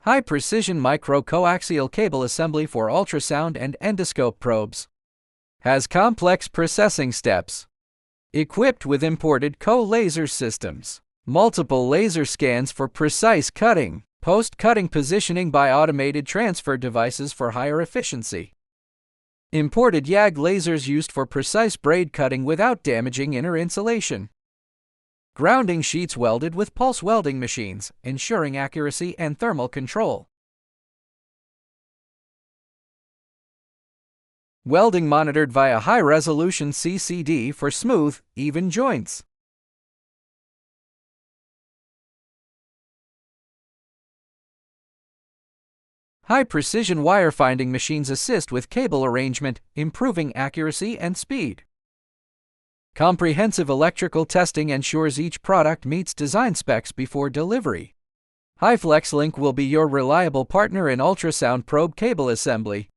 High-precision micro-coaxial cable assembly for ultrasound and endoscope probes. Has complex processing steps. Equipped with imported co-laser systems. Multiple laser scans for precise cutting. Post-cutting positioning by automated transfer devices for higher efficiency. Imported YAG lasers used for precise braid cutting without damaging inner insulation. Grounding sheets welded with pulse welding machines, ensuring accuracy and thermal control. Welding monitored via high-resolution CCD for smooth, even joints. High-precision wire-finding machines assist with cable arrangement, improving accuracy and speed. Comprehensive electrical testing ensures each product meets design specs before delivery. HiFlex Link will be your reliable partner in ultrasound probe cable assembly.